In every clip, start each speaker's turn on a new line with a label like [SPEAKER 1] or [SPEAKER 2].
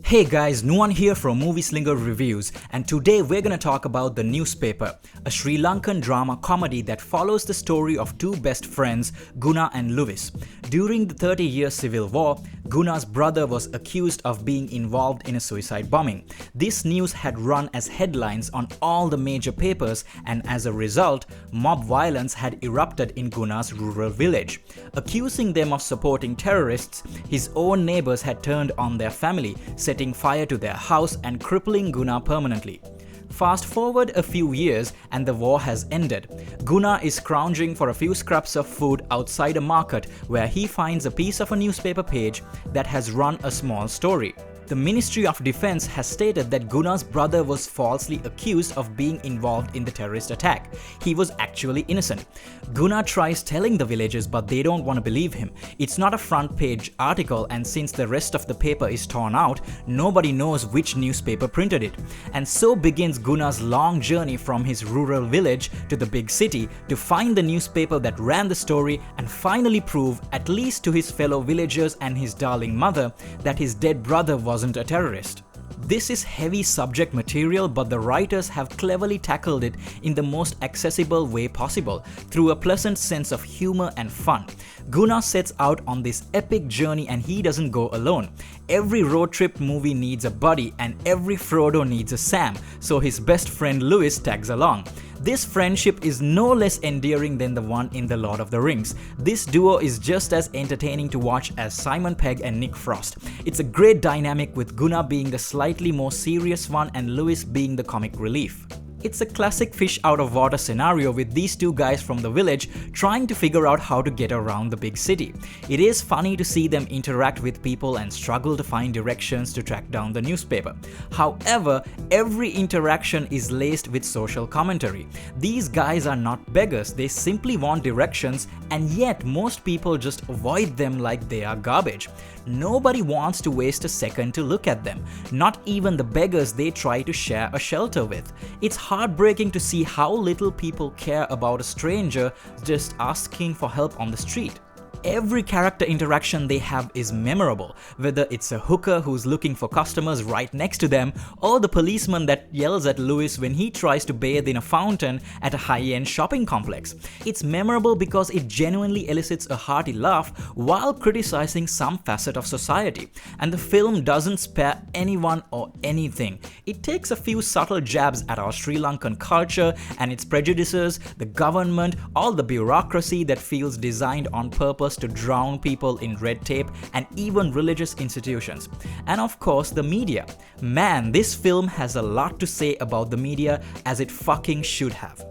[SPEAKER 1] Hey guys, Nuwan here from Movie Slinger Reviews, and today we're gonna talk about The Newspaper, a Sri Lankan drama comedy that follows the story of two best friends, Guna and Lewis. During the 30-year civil war, Guna's brother was accused of being involved in a suicide bombing. This news had run as headlines on all the major papers, and as a result, mob violence had erupted in Guna's rural village. Accusing them of supporting terrorists, his own neighbors had turned on their family, setting fire to their house and crippling Guna permanently. Fast forward a few years and the war has ended. Guna is scrounging for a few scraps of food outside a market where he finds a piece of a newspaper page that has run a small story. The Ministry of Defense has stated that Guna's brother was falsely accused of being involved in the terrorist attack. He was actually innocent. Guna tries telling the villagers, but they don't want to believe him. It's not a front page article, and since the rest of the paper is torn out, nobody knows which newspaper printed it. And so begins Guna's long journey from his rural village to the big city to find the newspaper that ran the story and finally prove, at least to his fellow villagers and his darling mother, that his dead brother wasn't a terrorist. This is heavy subject material, but the writers have cleverly tackled it in the most accessible way possible, through a pleasant sense of humor and fun. Guna sets out on this epic journey and he doesn't go alone. Every road trip movie needs a buddy and every Frodo needs a Sam, so his best friend Lewis tags along. This friendship is no less endearing than the one in The Lord of the Rings. This duo is just as entertaining to watch as Simon Pegg and Nick Frost. It's a great dynamic, with Guna being the slightly more serious one and Lewis being the comic relief. It's a classic fish out of water scenario, with these two guys from the village trying to figure out how to get around the big city. It is funny to see them interact with people and struggle to find directions to track down the newspaper. However, every interaction is laced with social commentary. These guys are not beggars, they simply want directions, and yet most people just avoid them like they are garbage. Nobody wants to waste a second to look at them, not even the beggars they try to share a shelter with. It's heartbreaking to see how little people care about a stranger just asking for help on the street. Every character interaction they have is memorable, whether it's a hooker who's looking for customers right next to them, or the policeman that yells at Lewis when he tries to bathe in a fountain at a high-end shopping complex. It's memorable because it genuinely elicits a hearty laugh while criticizing some facet of society, and the film doesn't spare anyone or anything. It takes a few subtle jabs at our Sri Lankan culture and its prejudices, the government, all the bureaucracy that feels designed on purpose to drown people in red tape, and even religious institutions. And of course, the media. Man, this film has a lot to say about the media, as it fucking should have.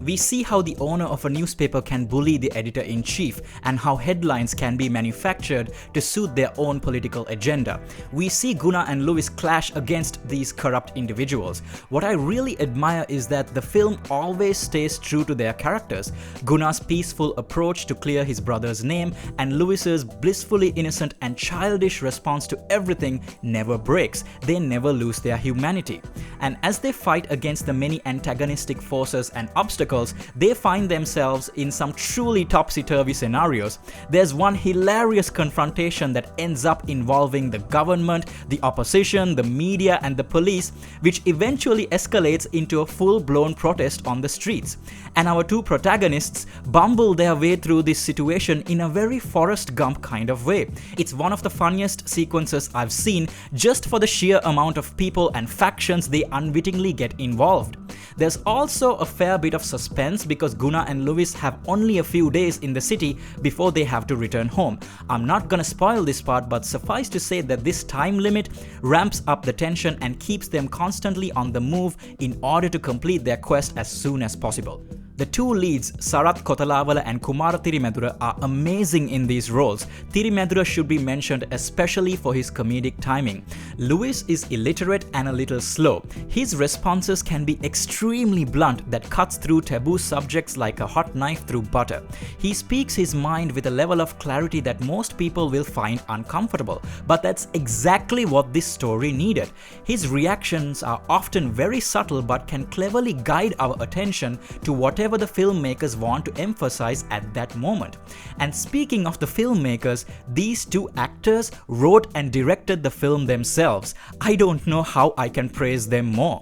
[SPEAKER 1] We see how the owner of a newspaper can bully the editor-in-chief, and how headlines can be manufactured to suit their own political agenda. We see Guna and Lewis clash against these corrupt individuals. What I really admire is that the film always stays true to their characters. Guna's peaceful approach to clear his brother's name, and Lewis's blissfully innocent and childish response to everything never breaks. They never lose their humanity. And as they fight against the many antagonistic forces and obstacles, they find themselves in some truly topsy-turvy scenarios. There's one hilarious confrontation that ends up involving the government, the opposition, the media, and the police, which eventually escalates into a full-blown protest on the streets. And our two protagonists bumble their way through this situation in a very Forrest Gump kind of way. It's one of the funniest sequences I've seen, just for the sheer amount of people and factions they unwittingly get involved. There's also a fair bit of suspense because Guna and Lewis have only a few days in the city before they have to return home. I'm not gonna spoil this part, but suffice to say that this time limit ramps up the tension and keeps them constantly on the move in order to complete their quest as soon as possible. The two leads, Sarath, Kothalawala and Kumara, Thirimadura, are amazing in these roles. Thirimadura should be mentioned especially for his comedic timing. Lewis is illiterate and a little slow. His responses can be extremely blunt that cuts through taboo subjects like a hot knife through butter. He speaks his mind with a level of clarity that most people will find uncomfortable, but that's exactly what this story needed. His reactions are often very subtle but can cleverly guide our attention to whatever whatever the filmmakers want to emphasize at that moment. And speaking of the filmmakers, these two actors wrote and directed the film themselves. I don't know how I can praise them more.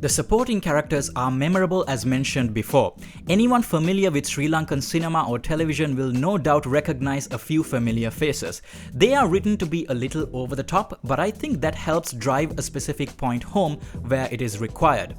[SPEAKER 1] The supporting characters are memorable as mentioned before. Anyone familiar with Sri Lankan cinema or television will no doubt recognize a few familiar faces. They are written to be a little over the top, but I think that helps drive a specific point home where it is required.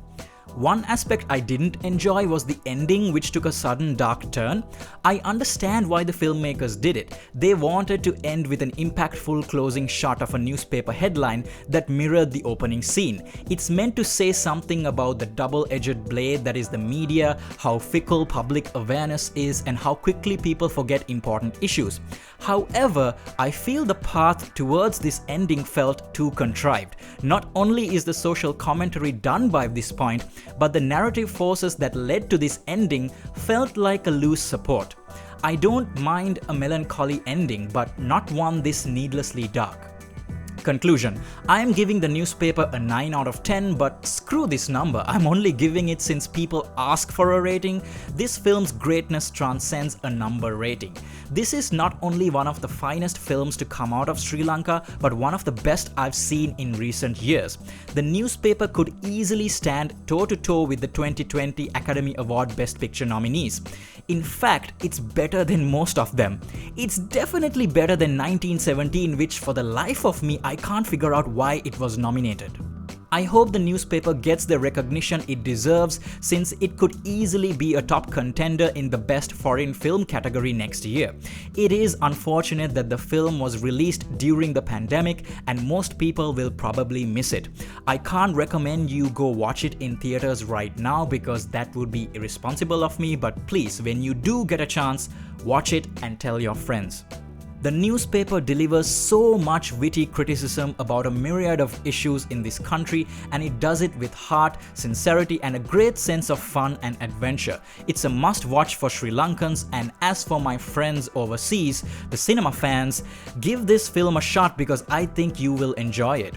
[SPEAKER 1] One aspect I didn't enjoy was the ending, which took a sudden dark turn. I understand why the filmmakers did it. They wanted to end with an impactful closing shot of a newspaper headline that mirrored the opening scene. It's meant to say something about the double-edged blade that is the media, how fickle public awareness is, and how quickly people forget important issues. However, I feel the path towards this ending felt too contrived. Not only is the social commentary done by this point, but the narrative forces that led to this ending felt like a loose support. I don't mind a melancholy ending, but not one this needlessly dark. Conclusion: I am giving the newspaper a 9 out of 10, but screw this number, I'm only giving it since people ask for a rating. This film's greatness transcends a number rating. This is not only one of the finest films to come out of Sri Lanka, but one of the best I've seen in recent years. The newspaper could easily stand toe-to-toe with the 2020 Academy Award Best Picture nominees. In fact, it's better than most of them. It's definitely better than 1917, which for the life of me I can't figure out why it was nominated. I hope the newspaper gets the recognition it deserves, since it could easily be a top contender in the best foreign film category next year. It is unfortunate that the film was released during the pandemic and most people will probably miss it. I can't recommend you go watch it in theaters right now because that would be irresponsible of me, but please, when you do get a chance, watch it and tell your friends. The newspaper delivers so much witty criticism about a myriad of issues in this country, and it does it with heart, sincerity, and a great sense of fun and adventure. It's a must-watch for Sri Lankans, and as for my friends overseas, the cinema fans, give this film a shot because I think you will enjoy it.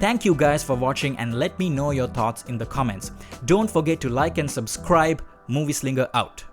[SPEAKER 1] Thank you guys for watching, and let me know your thoughts in the comments. Don't forget to like and subscribe. Movie Slinger out.